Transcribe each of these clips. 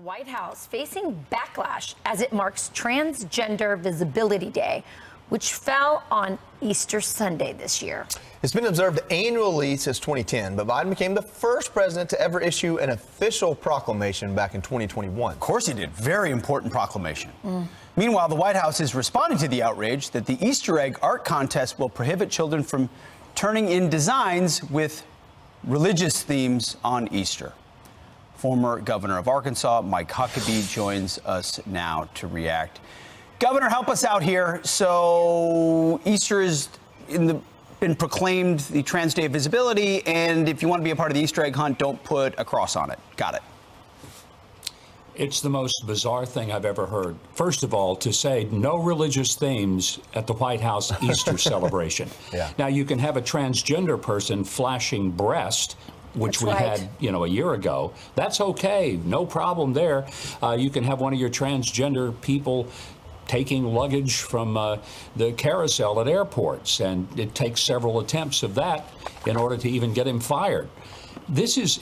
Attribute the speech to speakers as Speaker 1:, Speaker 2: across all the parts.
Speaker 1: White House facing backlash as it marks Transgender Visibility Day, which fell on Easter Sunday this year.
Speaker 2: It's been observed annually since 2010, but Biden became the first president to ever issue an official proclamation back in 2021.
Speaker 3: Of course he did. Very important proclamation. Meanwhile, the White House is responding to the outrage that the Easter egg art contest will prohibit children from turning in designs with religious themes on Easter. Former Governor of Arkansas, Mike Huckabee, joins us now to react. Governor, help us out here. So Easter is been proclaimed the Trans Day of Visibility, and if you want to be a part of the Easter egg hunt, don't put a cross on it. Got it.
Speaker 4: It's the most bizarre thing I've ever heard. First of all, to say no religious themes at the White House Easter celebration.
Speaker 2: Yeah.
Speaker 4: Now, you can have a transgender person flashing breast, which we had, a year ago. That's okay. No problem there. You can have one of your transgender people taking luggage from the carousel at airports, and it takes several attempts of that in order to even get him fired. This is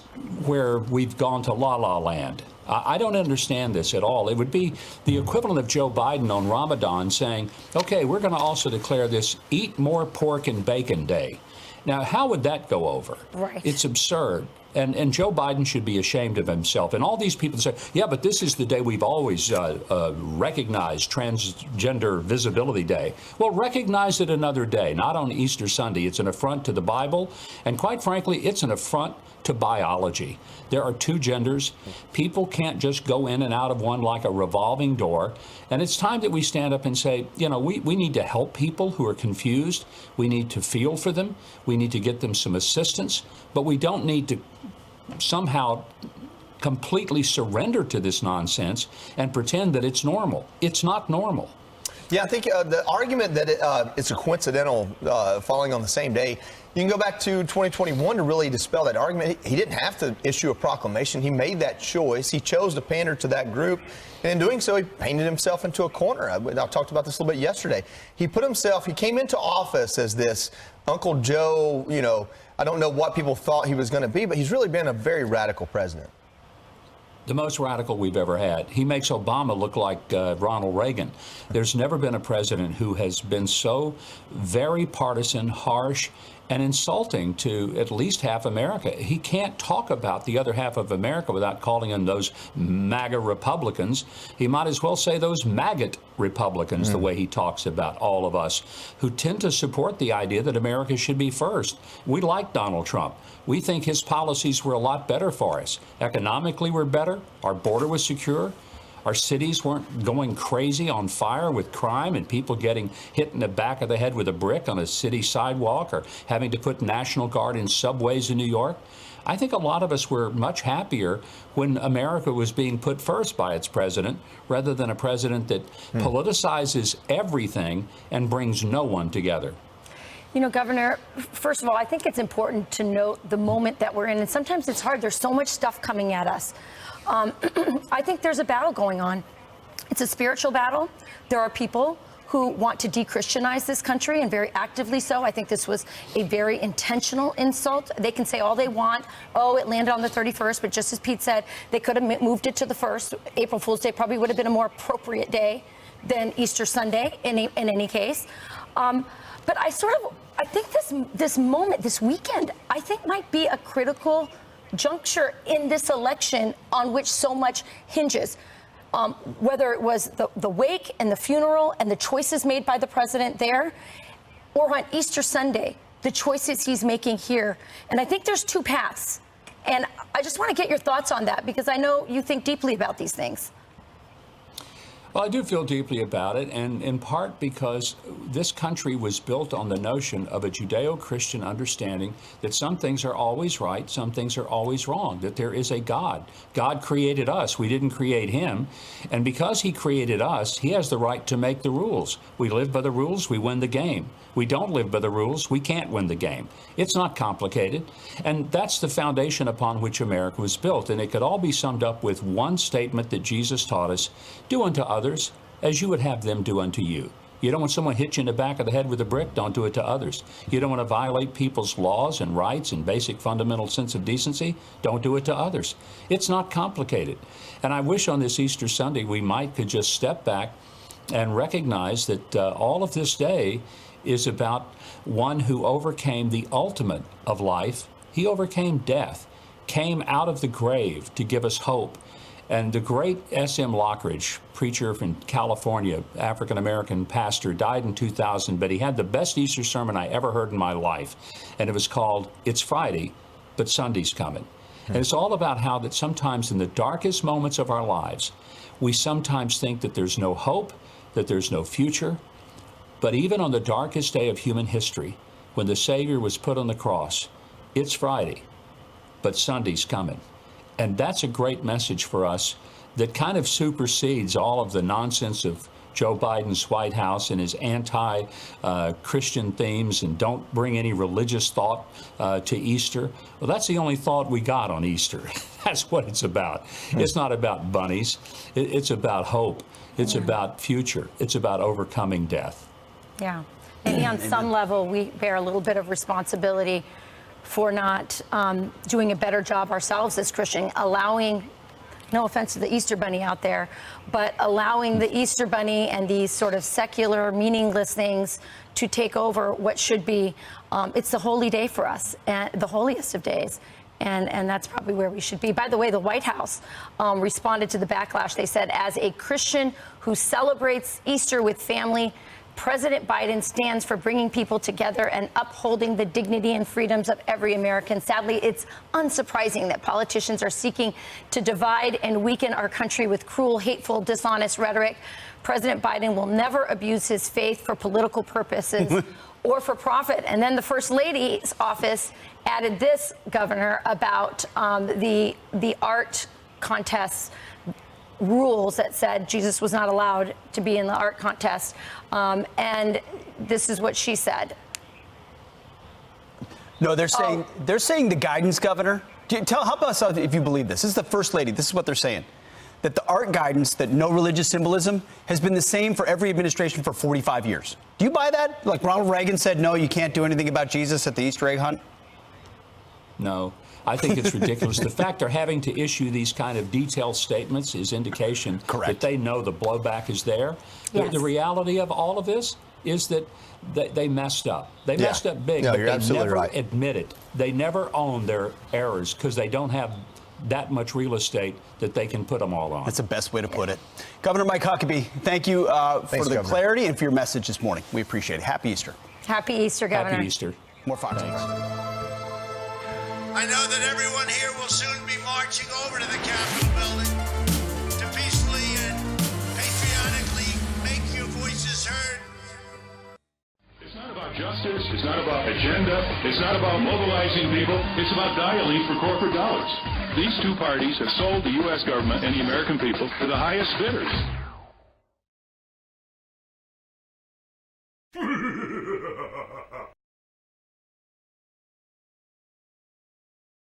Speaker 4: where we've gone to la-la land. I don't understand this at all. It would be the equivalent of Joe Biden on Ramadan saying, okay, we're going to also declare this Eat More Pork and Bacon Day. Now, how would that go over?
Speaker 1: Right.
Speaker 4: It's absurd. And Joe Biden should be ashamed of himself. And all these people say, yeah, but this is the day we've always recognized, Transgender Visibility Day. Well, recognize it another day, not on Easter Sunday. It's an affront to the Bible. And quite frankly, it's an affront to biology. There are two genders. People can't just go in and out of one like a revolving door. And it's time that we stand up and say, we need to help people who are confused. We need to feel for them. We need to get them some assistance. But we don't need to somehow completely surrender to this nonsense and pretend that it's normal. It's not normal.
Speaker 2: Yeah, I think the argument that it's a coincidental falling on the same day, you can go back to 2021 to really dispel that argument. He didn't have to issue a proclamation. He made that choice. He chose to pander to that group. And in doing so, he painted himself into a corner. I talked about this a little bit yesterday. He came into office as this Uncle Joe, I don't know what people thought he was going to be, but he's really been a very radical president.
Speaker 4: The most radical we've ever had. He makes Obama look like Ronald Reagan. There's never been a president who has been so very partisan, harsh, and insulting to at least half America. He can't talk about the other half of America without calling them those MAGA Republicans. He might as well say those maggot Republicans, the way he talks about all of us, who tend to support the idea that America should be first. We like Donald Trump. We think his policies were a lot better for us. Economically, we're better. Our border was secure. Our cities weren't going crazy on fire with crime and people getting hit in the back of the head with a brick on a city sidewalk or having to put National Guard in subways in New York. I think a lot of us were much happier when America was being put first by its president rather than a president that politicizes everything and brings no one together.
Speaker 1: Governor, first of all, I think it's important to note the moment that we're in. And sometimes it's hard. There's so much stuff coming at us. I think there's a battle going on. It's a spiritual battle. There are people who want to de-Christianize this country, and very actively so. I think this was a very intentional insult. They can say all they want. Oh, it landed on the 31st, but just as Pete said, they could have moved it to the 1st. April Fool's Day probably would have been a more appropriate day than Easter Sunday in any case. But I think this moment, this weekend, I think might be a critical juncture in this election on which so much hinges. Whether it was the wake and the funeral and the choices made by the president there, or on Easter Sunday, the choices he's making here. And I think there's two paths. And I just want to get your thoughts on that, because I know you think deeply about these things.
Speaker 4: Well, I do feel deeply about it, and in part because this country was built on the notion of a Judeo-Christian understanding that some things are always right, some things are always wrong, that there is a God. God created us. We didn't create him. And because he created us, he has the right to make the rules. We live by the rules, we win the game. We don't live by the rules, we can't win the game. It's not complicated. And that's the foundation upon which America was built. And it could all be summed up with one statement that Jesus taught us: do unto others as you would have them do unto you. You don't want someone hit you in the back of the head with a brick, don't do it to others. You don't want to violate people's laws and rights and basic fundamental sense of decency, don't do it to others. It's not complicated. And I wish on this Easter Sunday we could just step back and recognize that all of this day is about one who overcame the ultimate of life. He overcame death, came out of the grave to give us hope. And the great S.M. Lockridge, preacher from California, African-American pastor, died in 2000, but he had the best Easter sermon I ever heard in my life. And it was called, "It's Friday, but Sunday's Coming." And it's all about how that sometimes in the darkest moments of our lives, we sometimes think that there's no hope, that there's no future. But even on the darkest day of human history, when the Savior was put on the cross, it's Friday, but Sunday's coming. And that's a great message for us that kind of supersedes all of the nonsense of Joe Biden's White House and his anti-Christian themes and don't bring any religious thought to Easter. Well, that's the only thought we got on Easter. That's what it's about. It's not about bunnies. It's about hope. It's about future. It's about overcoming death.
Speaker 1: Yeah. Maybe on some level, we bear a little bit of responsibility for not doing a better job ourselves as Christian, allowing, no offense to the Easter Bunny out there, but allowing the Easter Bunny and these sort of secular, meaningless things to take over what should be, it's the holy day for us, and the holiest of days. And that's probably where we should be. By the way, the White House responded to the backlash. They said, as a Christian who celebrates Easter with family, President Biden stands for bringing people together and upholding the dignity and freedoms of every American. Sadly, it's unsurprising that politicians are seeking to divide and weaken our country with cruel, hateful, dishonest rhetoric. President Biden will never abuse his faith for political purposes or for profit. And then the First Lady's office added this, Governor, about the art contests rules that said Jesus was not allowed to be in the art contest. And this is what she said.
Speaker 3: No, they're saying the guidance, Governor. Help us out if you believe this. This is the First Lady. This is what they're saying. That the art guidance, that no religious symbolism, has been the same for every administration for 45 years. Do you buy that? Like Ronald Reagan said, no, you can't do anything about Jesus at the Easter egg hunt?
Speaker 4: No. I think it's ridiculous. The fact they're having to issue these kind of detailed statements is indication that they know the blowback is there.
Speaker 1: Yes.
Speaker 4: The reality of all of this is that they messed up. They messed up big,
Speaker 2: No,
Speaker 4: but
Speaker 2: you're
Speaker 4: they
Speaker 2: absolutely
Speaker 4: never
Speaker 2: right.
Speaker 4: admit it. They never own their errors because they don't have that much real estate that they can put them all on.
Speaker 3: That's the best way to put it. Governor Mike Huckabee, thank you for the
Speaker 2: Governor.
Speaker 3: clarity and for your message this morning. We appreciate it. Happy Easter.
Speaker 1: Happy Easter, Governor.
Speaker 4: Happy Easter.
Speaker 3: More Fox News.
Speaker 5: I know that everyone here will soon be marching over to the Capitol building to peacefully and patriotically make your voices heard.
Speaker 6: It's not about justice. It's not about agenda. It's not about mobilizing people. It's about dialing for corporate dollars. These two parties have sold the U.S. government and the American people to the highest bidders.